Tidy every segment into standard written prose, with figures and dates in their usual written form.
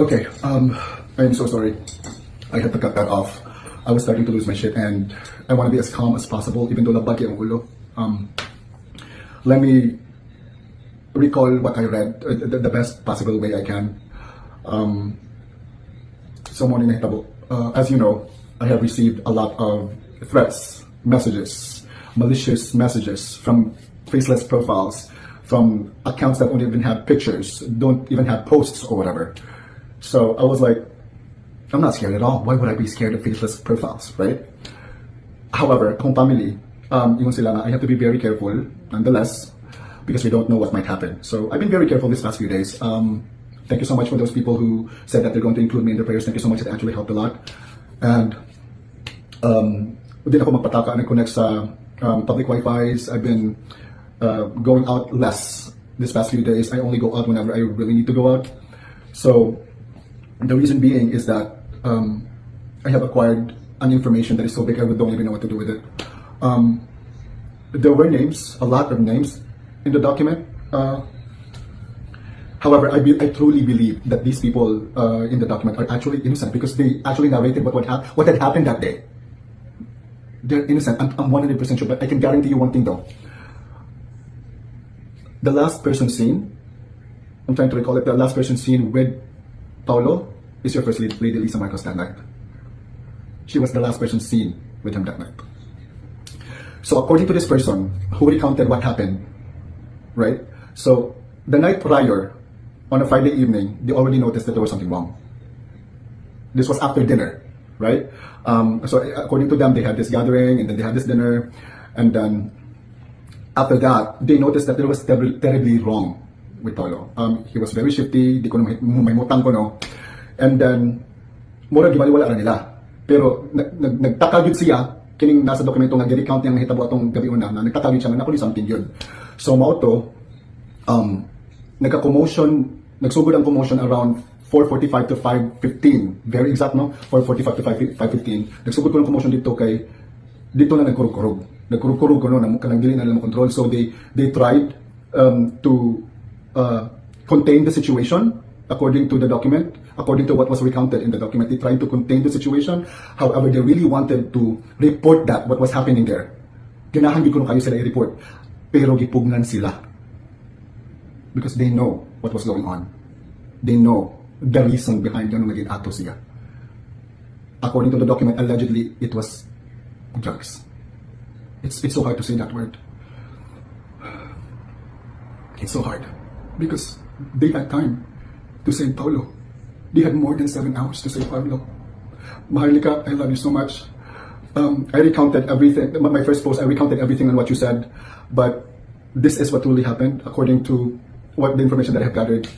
Okay, I'm so sorry. I had to cut that off. I was starting to lose my shit and I want to be as calm as possible even though labagi ang ulo. Let me recall what I read the best possible way I can. So morning nahitabo. As you know, I have received a lot of threats, messages, malicious messages from faceless profiles, from accounts that don't even have pictures, don't even have posts or whatever. So I was like, I'm not scared at all. Why would I be scared of faceless profiles, right? However, akong family, yung sila na, I have to be very careful nonetheless because we don't know what might happen. So I've been very careful these past few days. Thank you so much for those people who said that they're going to include me in their prayers. Thank you so much. It actually helped a lot. And din ako magpataka and connect sa public Wi-Fi's. I've been going out less this past few days. I only go out whenever I really need to go out. So the reason being is that I have acquired an information that is so big I don't even know what to do with it. There were names, a lot of names in the document. However, I truly believe that these people in the document are actually innocent because they actually narrated what had happened that day. They're innocent. I'm 100% sure, but I can guarantee you one thing though. The last person seen, I'm trying to recall it, the last person seen with Paulo is your first lady, Liza that night. She was the last person seen with him that night. So according to this person who recounted what happened, right? So the night prior, on a Friday evening, they already noticed that there was something wrong. This was after dinner, right? So according to them, they had this gathering and then they had this dinner, and then after that, they noticed that there was terribly wrong with Paulo. He was very shifty, di ko na may mutang ko, no? And then, mura gibaliwala ra nila. Pero nagtaka gyud siya kining nasa dokumento nga gi-recount niyang nahitabo atong gabi una na nagtaka gyud siya nga nakuli something yun. So mao to nagka-commotion, nagsugod ang commotion around 4:45 to 5:15. Very exact, no? 4:45 to 5:15. Nagsugod ko ng commotion dito kay dito na nagkurug-kurug. Nagkurug-kurug ko no na kanang dili na lang control. So they tried to contain the situation according to the document, according to what was recounted in the document. They tried to contain the situation. However, they really wanted to report that what was happening there. Ganahan gyud ko kayo sila i-report. Pero gipugnan sila. Because they know what was going on. They know the reason behind yung naging ato siya. According to the document, allegedly, it was drugs. It's so hard to say that word. It's so hard. Because they had time to save Paulo. They had more than 7 hours to save Paulo. Maharlika, I love you so much. I recounted everything. My first post, I recounted everything on what you said. But this is what really happened according to what the information that I have gathered.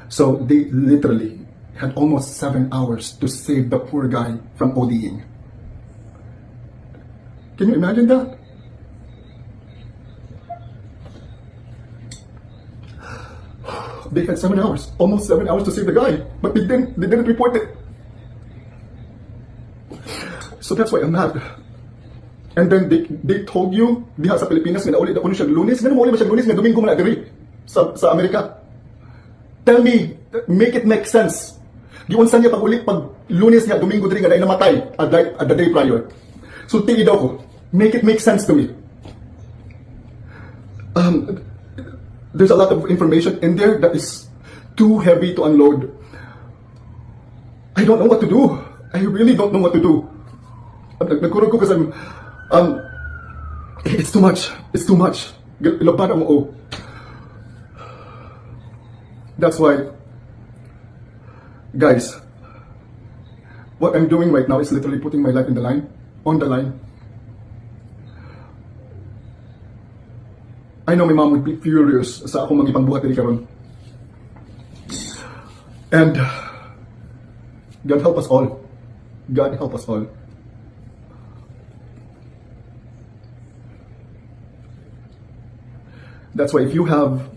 So they literally had almost 7 hours to save the poor guy from ODing. Can you imagine that? They had 7 hours, almost 7 hours to save the guy, but they didn't report it. So that's why I'm mad. And then they told you diha sa Pilipinas nga nauli daw siya Lunes, nga nauli ba siya Lunes nga Domingo man diri sa Amerika. Tell me, make it make sense. Giunsa niya pag Lunes niya Domingo diri nga dai namatay at the day prior. So tingin daw ko, make it make sense to me. There's a lot of information in there that is too heavy to unload. I don't know what to do. I really don't know what to do. Nagkurog ko kasi it's too much. It's too much. Ilabada mo. That's why, guys, what I'm doing right now is literally putting my life on the line. I know my mom would be furious sa akong magipangbuhat diri karon. And God help us all. God help us all. That's why if you have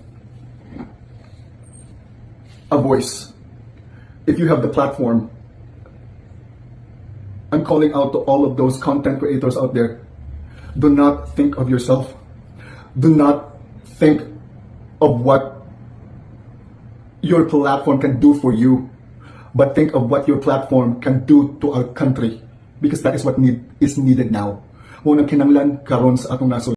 a voice, if you have the platform, I'm calling out to all of those content creators out there. Do not think of yourself. Do not think of what your platform can do for you. but think of what your platform can do to our country, because that is what is needed now. Muna kinanglan karon sa atong nasod.